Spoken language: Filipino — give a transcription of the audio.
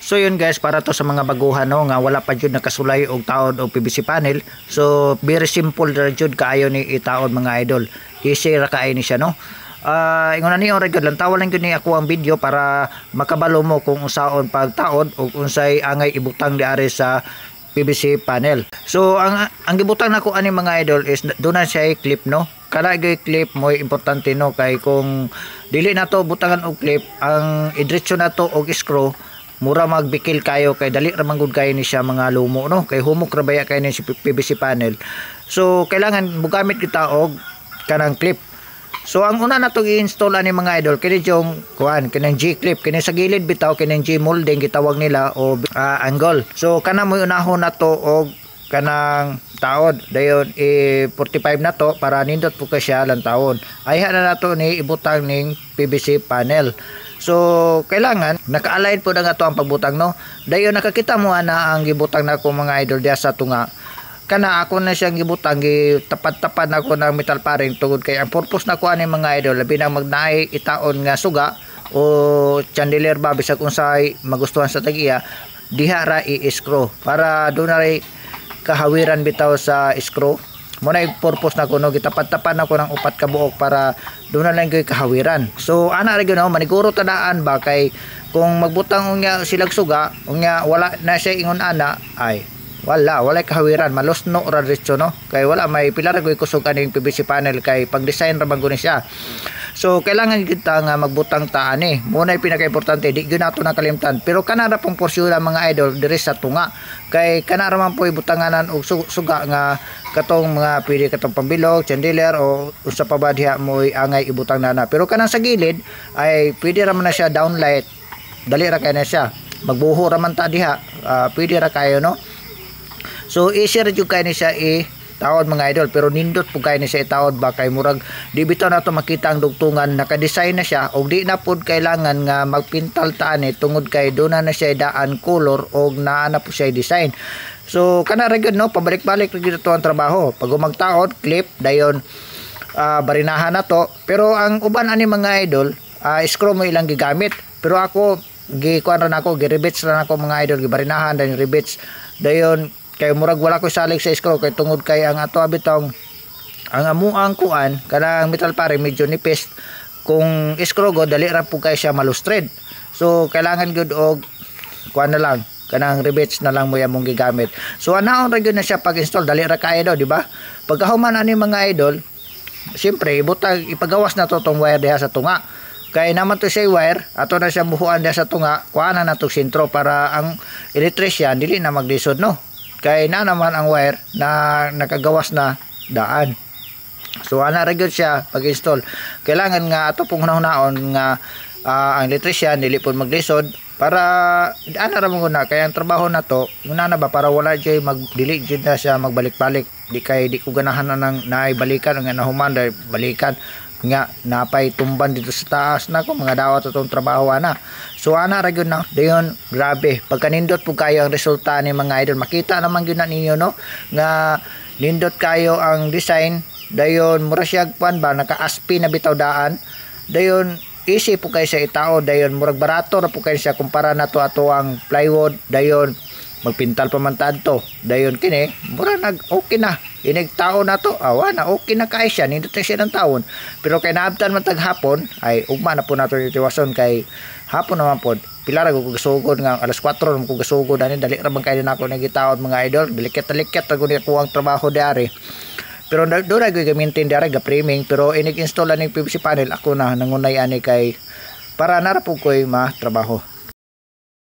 So yun guys, para to sa mga baguhan no nga wala pa jud nakasulay og taod og PVC panel. So very simple ra jud kaayo ni itaod mga idol. Easy ra kaayo ni siya no. Ingon na niyo regod lang tawon lang gyud ni ako ang video para makabalo mo kung usaon pagtaod og unsay angay ibutang diari sa PVC panel. So ang gibutang nako ani mga idol is doon na siya clip no. Kana gyud clip mo importante no kay kung dili na to butangan og clip ang idretso na to og screw mura magbikil kayo kay dali ra manggod kayo ni siya mga lumo no kay humok ra baya kayo ni si PVC panel. So kailangan mogamit kita og kanang clip. So ang una nato i-install ani mga idol kini yung kuan kinang G clip kini sa gilid bitaw kinang G molding gitawag nila o angle. So kana mo unahon nato og kanang taod dayon 45 na to para nindot po ka siya lang taon. Ayha na nato ni ibutang ning PVC panel. So kailangan naka-align po na nga to ang pagbutang no. Dayon nakakita mo ana ang gibutang nako mga idol diya sa tunga. Kana ako na siyang gibutang tapat-tapat na ako ng metal paring tungod kay ang purpose nako ani mga idol labi na magnaay itaon nga suga o chandelier ba bisag unsay magustuhan sa tagiya diha ra i-screw para do na ray kahawiran bitaw sa screw. Muna yung purpose na ko no gitapat-tapan ako ng upat ka buok para doon na lang kayo kahawiran. So ana ra gyud no maniguro tadaan ba kay kung magbutang unya silag suga unya wala na siya ingon ana ay wala kahawiran malosno ra diretso no kay wala may pilar gyud kusog kaning PVC panel kay pag design ra bang guni siya. So kailangan kita nga magbutang ta ani muna yung pinaka-importante di gyud nato nakalimtan pero kana ra pong porsyon mga idol diri sa tunga kay kana ra man po ibutanganan og suga nga katong mga pwede katong pambilog, chandelier o usa pa ba diha mo angay ibutang nana. Pero kanang sa gilid ay pwede ra man na siya downlight. Dali ra kay na siya. Magbuho ra man ta diha. Pwede ra kayo no. So easy ra jud kay ni siya tawad mga idol pero nindot po kay ni siya itawad ba kay murag di bitaw na to makita ang dugtungan naka-design na siya og di na pud kailangan nga magpintal ta ani tungod kay do na siya daan color og naa na po siya design. So kana ra gyud no pabalik-balik ra gyud to ang trabaho. Pag magtaod clip dayon barinahan na to pero ang uban ani mga idol screw mo ilang gigamit pero ako gikuan ra nako gi-rivets ra nako mga idol gibarinahan dan rivets dayon kay murag wala ko salig sa screw kay tungod kay ang ato abitong ang amuang kuan kanang metal pare medyo nipis kung screw go dali ra po kay siya malustred. So kailangan gyud og kuan na lang kanang rivets na lang mo among gigamit. So anaon ra gyud na siya pag-install dali ra kay daw di ba? Pagkahuman ani mga idol siyempre ibutang ipagawas na to tong wire diha sa tunga. Kay naman to siya wire ato na siya buhuan diha sa tunga kuana na to sentro para ang electrician dili na maglisod no. Kay na naman ang wire na nakagawas na daan. So ana ra gyud siya pag-install. Kailangan nga ato pong hunahon nga ang electrician dili pud maglisod para ana ra mo na kay ang trabaho na to una na ba para wala jay magdili jud na siya magbalik-balik. Di kay di ko ganahan na nang naibalikan nga nahuman dai balikan nga napay tumban dito sa taas nako mga dawat atong trabaho ana. So ana ra gyud na dayon grabe pagkanindot po kayo ang resulta ni mga idol makita naman gyud na ninyo no nga nindot kayo ang design dayon mura siya pan ba naka-aspi na bitaw daan dayon easy po kayo sa itao dayon murag barato ra po kayo siya kumpara na to ato ang plywood dayon magpintal pa man tadto dayon kini mura nag okay na inig taon na to awa na okay na kay siya nindot na siya ng taon pero kay naabtan man tag hapon ay ugma na po nato itiwason kay hapon naman po pilar ko gasugod nga alas 4 ko gasugod ani dali ra man kay nako nagitaod mga idol diliket-diliket ra gud ko ang trabaho diari pero do ra gyud gamitin diari ga framing pero inig install ani PVC panel ako na nangunay ani kay para nara po koy ma trabaho.